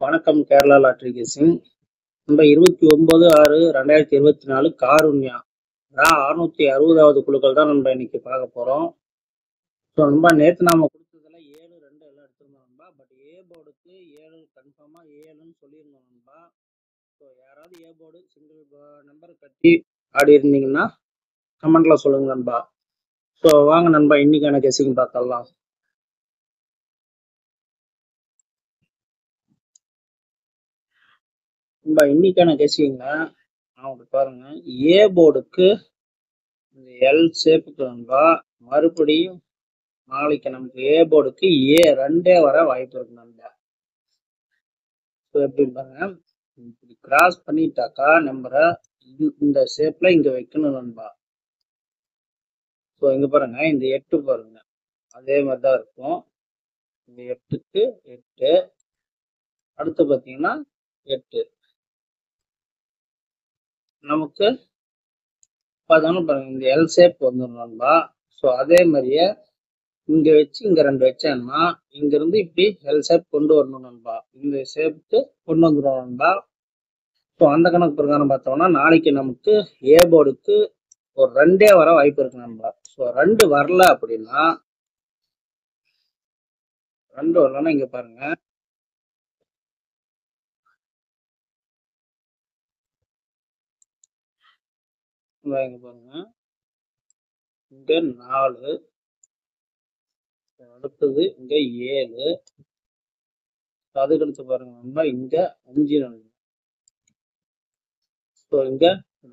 வணக்கம். கேரளா லாட்ரி கேசிங். நம்ம 29/6/2024 காருண்யா 660வது குழுக்கள் தான் நம்ம இன்னைக்கு பார்க்க போறோம். ஸோ நம்ம நேற்று நாம கொடுத்ததுல 7-2 எல்லாம் எடுத்திருந்தோம் நண்பா. பட் ஏ போர்டுக்கு 7 கன்ஃபார்மா 7ன்னு சொல்லியிருந்தோம் நண்பா. ஸோ யாராவது ஏ போர்டு சிங்கிள் நம்பர் கட்டி ஆடி இருந்தீங்கன்னா கமெண்ட்ல சொல்லுங்க நண்பா. ஸோ வாங்க நண்பா, இன்னைக்கான கெஸிங் பார்க்கலாம். நண்பா இன்னைக்கான கெஸிங்க அவங்களுக்கு பாருங்க, ஏ போர்டுக்கு இந்த எல் ஷேப்புக்கு நண்பா மறுபடியும் நாளைக்கு நமக்கு ஏ போர்டுக்கு 2 வர வாய்ப்பு இருக்கு நண்பா. ஸோ எப்படி பாருங்க, இப்படி கிராஸ் பண்ணிட்டாக்கா நம்பரை இந்த ஷேப்ல இங்க வைக்கணும் நண்பா. ஸோ இங்க பாருங்க, இந்த 8 பாருங்க அதே மாதிரி தான் இருக்கும். இந்த 8க்கு 8, அடுத்து பார்த்தீங்கன்னா 8 நமக்கு பார்த்தோம்னா பாருங்க, இந்த எல் ஷேப் வந்துடும் நண்பா. ஸோ அதே மாதிரியே இங்க வச்சு இங்க 2 வச்சேன்னா இங்க இருந்து இப்படி எல் ஷேப் கொண்டு வரணும் நண்பா. இந்த ஷேப்புக்கு கொண்டு வந்துடும் நண்பா. ஸோ அந்த கணக்கு பிரகாரம் பார்த்தோம்னா நாளைக்கு நமக்கு ஏ போர்டுக்கு ஒரு 2 வர வாய்ப்பு இருக்கு நண்பா. ஸோ 2 வரல அப்படின்னா, 2 வரலன்னா இங்க பாருங்க, இங்க பாருங்க, இங்க 4, அடுத்தது இங்க 7, அதுக்கடுத்து பாருங்க நண்பா இங்க 5 நண்பா. ஸோ இங்க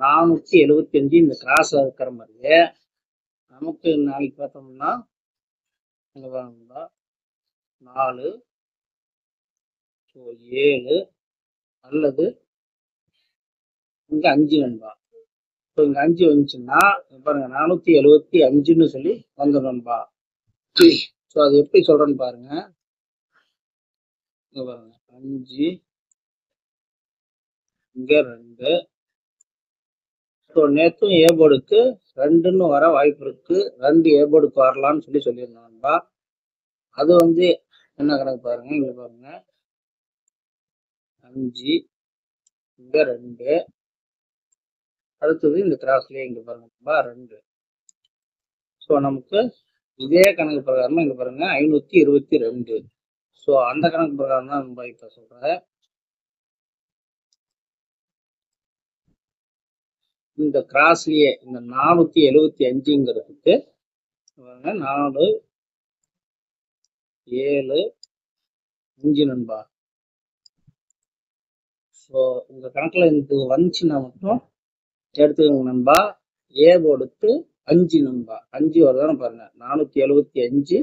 475 இந்த கிராஸ்ல இருக்கிற மாதிரியே நமக்கு நாளைக்கு பார்த்தோம்னா இங்க பாருங்க 4, 7 அல்லது இங்க 5 நண்பா. ஸோ இங்க 5 வந்துச்சுன்னா பாருங்க 475ன்னு சொல்லி வந்துடும் நண்பா. ஸோ அது எப்படி சொல்றேன்னு பாருங்க, இங்க பாருங்க 5 இங்க 2. ஸோ நேற்றும் ஏ போர்டுக்கு 2ன்னு வர வாய்ப்பு இருக்கு. 2 ஏ போர்டுக்கு வரலான்னு சொல்லியிருந்தோம் நண்பா. அது என்ன கணக்கு பாருங்க, இங்க பாருங்க 5 இங்க 2, அடுத்தது இந்த கிராஸ்லயே இங்க பாருங்க 2. ஸோ நமக்கு இதே கணக்கு பிரகாரமா இங்க பாருங்க 522. ஸோ அந்த கணக்கு பிரகாரம் தான் நம்ம இப்ப சொல்றேன். இந்த கிராஸ்லயே இந்த 475ங்கிறதுக்கு 4, 7, 5 நண்பா. ஸோ இந்த கணக்குல எனக்கு வந்துச்சுன்னா மட்டும் எடுத்துக்கோங்க நண்பா. ஏ போர்டுக்கு 5 நண்பா, 5 வருதானு பாருங்க, 475,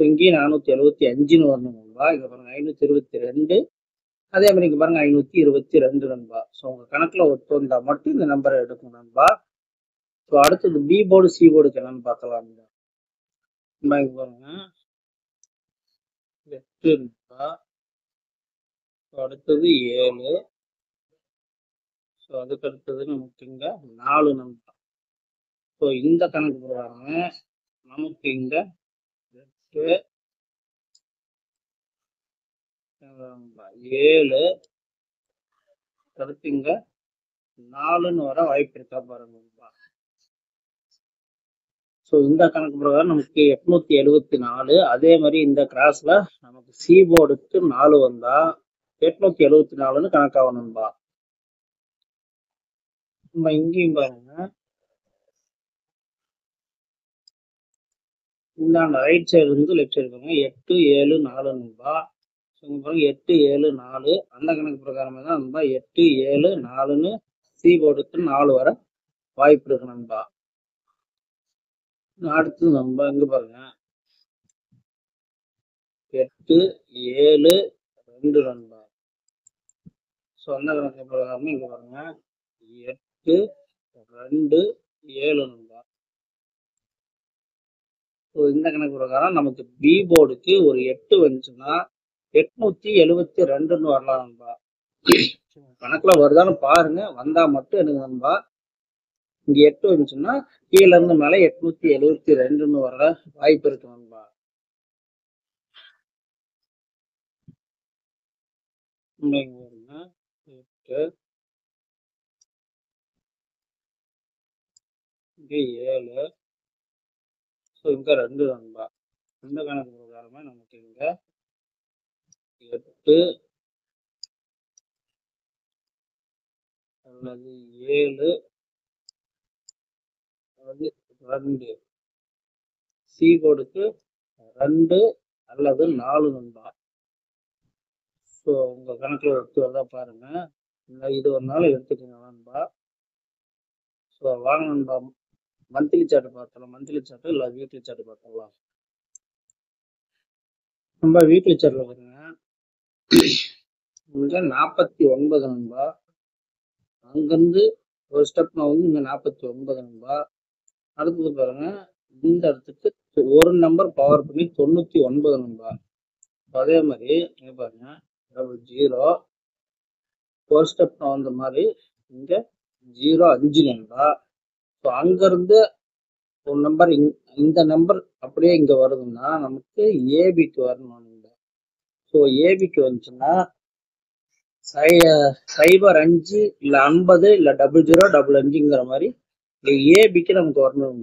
இங்கேயும் 475ன்னு வரணும் நண்பா. இங்க பாருங்க 522, அதே மாதிரி இங்க பாருங்க 522 நண்பா. ஸோ உங்க கணக்குல ஒத்து வந்தா மட்டும் இந்த நம்பரை எடுக்கும் நண்பா. ஸோ அடுத்தது பி போர்டு சி போர்டுக்கு என்னன்னு பார்க்கலாம். இங்க பாருங்க 8 நண்பா, அடுத்தது 7, ஸோ அதுக்கு அடுத்தது நமக்கு இங்க 4 நண்பா. ஸோ இந்த கணக்கு பிரகாரம் நமக்கு இங்க 8, 7, அடுத்து இங்க 4ன்னு வர வாய்ப்பு இருக்கா பாருங்க. ஸோ இந்த கணக்கு பிரகாரம் நமக்கு 874. அதே மாதிரி இந்த கிராஸ்ல நமக்கு சி போர்டுக்கு 4 வந்தா 874ன்னு கணக்காகணும்பா. நம்ம இங்கேயும் பாருங்க, இந்த ரைட் சைடு இருந்து லெஃப்ட் சைடு பாருங்க 8, 7, 4 நண்பா. பாருங்க 8, 7, 4 அந்த கணக்கு பிரகாரமே தான் நண்பா 8, 7, 4ன்னு சி போர்டுக்கு 4 வர வாய்ப்பு இருக்கு நண்பா. அடுத்து நம்ம இங்க பாருங்க 8, 7, 2 நண்பா. ஸோ அந்த கணக்கு பிரகாரமே இங்க பாருங்க 8, 2, 7 நண்பா. ஸோ இந்த கணக்கு பிரகாரம் நமக்கு பி போர்டுக்கு ஒரு 8 வந்துச்சுன்னா 872ன்னு வரலாம் நண்பா. கணக்குல வருதான்னு பாருங்க, வந்தா மட்டும் எனக்கு நண்பா. இங்க 8 வந்துச்சுன்னா கீழே இருந்து மேல 872ன்னு வர வாய்ப்பு இருக்கு நண்பா. இங்க பாருங்க 8 இங்க 7. ஸோ இங்க 2 நண்பா. இந்த கணக்கு பிரகாரமா நமக்கு இங்க 8 அல்லது 7 அல்லது 2. சி போர்டுக்கு 2 அல்லது 4 நண்பா. ஸோ உங்க கணக்குல ஒத்து வரதா பாருங்க. இது ஒரு நாள் எடுத்துக்கோங்க நண்பா. ஸோ வாங்க நண்பா, மந்த்லி சார்ட் பார்த்தலாம். மந்த்லி சார்ட் இல்லை வீக்லி சார்ட் பார்த்தலாம். நம்ம வீக்லி சார்ட்ல பாருங்க, இங்க 49 நண்பா. அங்கிருந்து ஒரு ஸ்டெப் நான் வந்து இங்க 49 நண்பா. அடுத்தது பாருங்க, இந்த இடத்துக்கு ஒரு நம்பர் பவர் பண்ணி 99 நண்பா. அதே மாதிரி இங்க பாருங்க 0 ஒரு ஸ்டெப் நான் வந்த மாதிரி இங்க 0 5 நண்பா. ஸோ அங்கிருந்து ஒரு நம்பர் இந்த நம்பர் அப்படியே இங்க வருதுன்னா நமக்கு ஏபிக்கு வரணும். ஸோ ஏபிக்கு வந்துச்சுன்னா 0 5 இல்ல 50 இல்ல 00 55ங்கிற மாதிரி ஏபிக்கு நமக்கு வரணும்.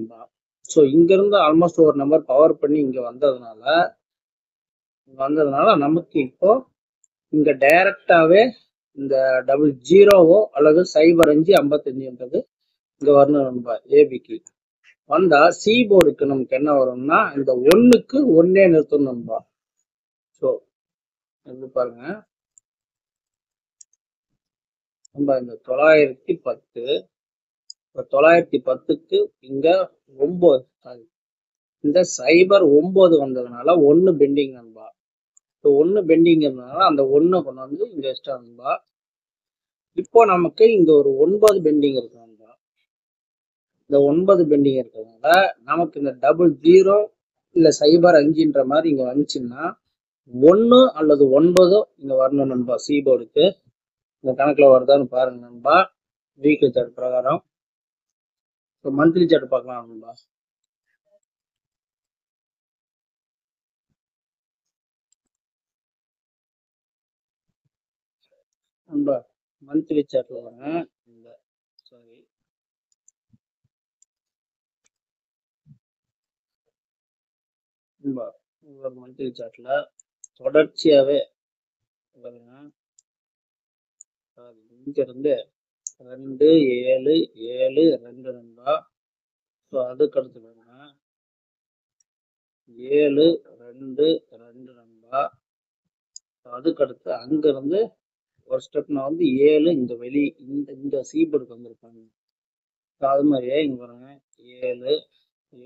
ஸோ இங்க இருந்து ஆல்மோஸ்ட் ஒரு நம்பர் பவர் பண்ணி இங்க வந்ததுனால நமக்கு இப்போ இங்க டைரக்டாவே இந்த 00 அல்லது 0 5 55ன்றது இங்க வரணும் நண்பா. ஏபிக்கு வந்தா சி போர்டுக்கு நமக்கு என்ன வரும்னா இந்த 1க்கு 1 நிறுத்தணும் நண்பா. ஸோ இது பாருங்க, நம்ம இந்த 910 910க்கு இங்க 9 இந்த 09 வந்ததுனால 1 பெண்டிங் நண்பா. ஸோ 1 பெண்டிங் இருந்ததுனால அந்த 1 கொண்டு வந்து இங்க எக்ஸ்ட்ரா நண்பா. இப்போ நமக்கு இங்க ஒரு 9 பெண்டிங் இருக்கு நண்பா. இந்த 9 பெண்டிங் இருக்கிறதுனால நமக்கு இந்த 00 இல்ல 0 5ன்ற மாதிரி இங்க வந்துச்சுன்னா 1 அல்லது 9 இங்க வரணும் நண்பா. சி போர்டுக்கு இந்த கணக்குல வருதான்னு பாருங்க நண்பா. வீக்லி சார்ட் பிரகாரம் மந்த்லி சார்ட் பார்க்கலாம் நண்பா. நண்பா மந்த்லி சார்ட்ல வாங்க. இந்த சாரி நண்பா, ஒரு மந்த்லி சார்ட்ல தொடர்ச்சியாவே பாருங்க, இங்க இருந்து 2 7 7 2 நண்பா. ஸோ அதுக்கு அடுத்து பாருங்க 7 2 2 நண்பா. அதுக்கு அடுத்து அங்க இருந்து ஒரு ஸ்டெப் நான் வந்து 7 இந்த வெளி இந்த சீபோர்டுக்கு வந்திருப்பாங்க. அது மாதிரியே இங்க பாருங்க 7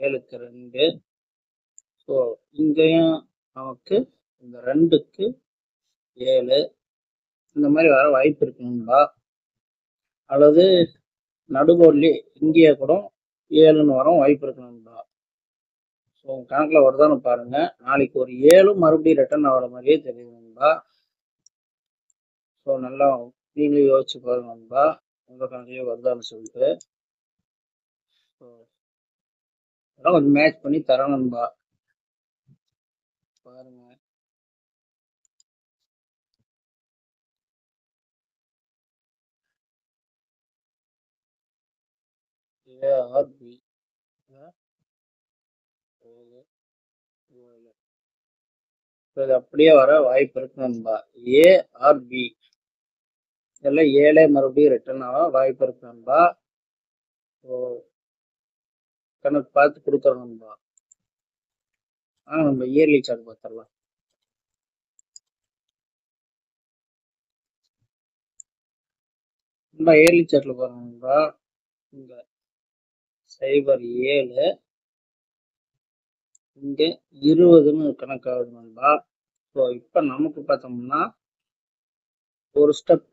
7க்கு 2. ஸோ இங்கேயும் நமக்கு இந்த 2க்கு 7 இந்த மாதிரி வர வாய்ப்பு இருக்கு நண்பா. அல்லது நடுபோர்ட்லயே இங்கேயே கூட 7ன்னு வர வாய்ப்பு இருக்கு நண்பா. ஸோ கணக்குல வருதான்னு பாருங்க. நாளைக்கு ஒரு 7 மறுபடியும் ரிட்டர்ன் ஆகிற மாதிரியே தெரியுது நண்பா. ஸோ நல்லா நீங்களும் யோசிச்சு பாருங்க நண்பா, உங்க கணக்குலயே வருதான்னு சொல்லிட்டு. அதெல்லாம் கொஞ்சம் மேட்ச் பண்ணி தரேன் நண்பா, பாருங்க. ஏஆர்பி இது அப்படியே வர வாய்ப்பு இருக்கு நண்பா. ஏஆர்பி இதெல்லாம் 7 மறுபடியும் ரிட்டர்ன் ஆக வாய்ப்பு இருக்கு நண்பா. கணக்கு பார்த்து கொடுக்குறோம் நண்பா. நம்ம இயர்லி சார்ட் பார்த்துடலாம். நம்ம இயர்லி சார்ட்ல பாருங்க நண்பா, இங்க 07 இங்க 20ன்னு கணக்காகுது நண்பா. ஸோ இப்ப நமக்கு பார்த்தோம்னா ஒரு ஸ்டெப்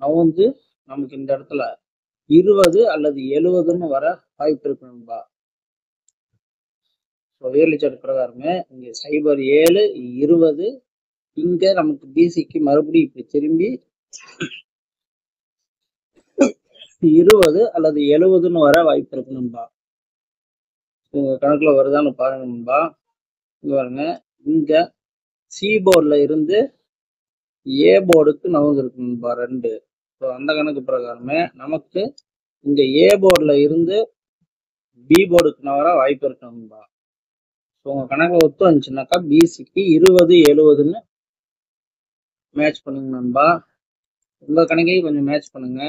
நவுந்து நமக்கு இந்த இடத்துல 20 அல்லது 70ன்னு வர வாய்ப்பு இருக்கு நண்பா. ஸோ இயர்லி சார்ட் பிரகாரமே இங்க 07 20 இங்க நமக்கு பிசிக்கு மறுபடியும் இப்படி திரும்பி 20 அல்லது 70ன்னு வர வாய்ப்பு இருக்கு நண்பா. உங்க கணக்குல வருதான்னு பாருங்க நண்பா. இங்க பாருங்க, இங்க சி போர்ட்ல இருந்து ஏ போர்டுக்கு நகர்ந்துருக்கு நண்பா 2. ஸோ அந்த கணக்கு பிரகாரமே நமக்கு இங்க ஏ போர்டுல இருந்து பி போர்டுக்கு நகர வாய்ப்பு இருக்கு நண்பா. ஸோ உங்க கணக்கு ஒத்து வந்துச்சுனாக்கா பிசிக்கு 20 70ன்னு மேட்ச் பண்ணுங்க நண்பா. உங்க கணக்கையும் கொஞ்சம் மேட்ச் பண்ணுங்க.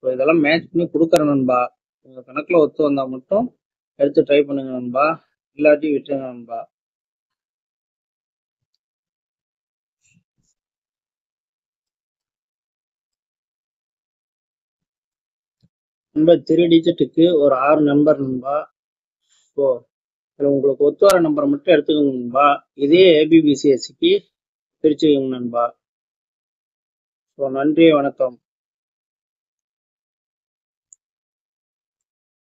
ஸோ இதெல்லாம் மேட்ச் பண்ணி கொடுக்குறேன் நண்பா. உங்க கணக்குல ஒத்து வந்தா மட்டும் எடுத்து ட்ரை பண்ணுங்க நண்பா, இல்லாட்டி விட்டுருங்க நண்பா. நண்பா 3 டிஜிட்டுக்கு ஒரு 6 நம்பர் நண்பா. ஸோ இதில் உங்களுக்கு ஒத்து வர நம்பரை மட்டும் எடுத்துக்கோங்க நண்பா. இதே ஏபிபிசிஎஸ்சிக்கு பிரிச்சுக்கோங்க நண்பா. ஸோ நன்றி, வணக்கம்.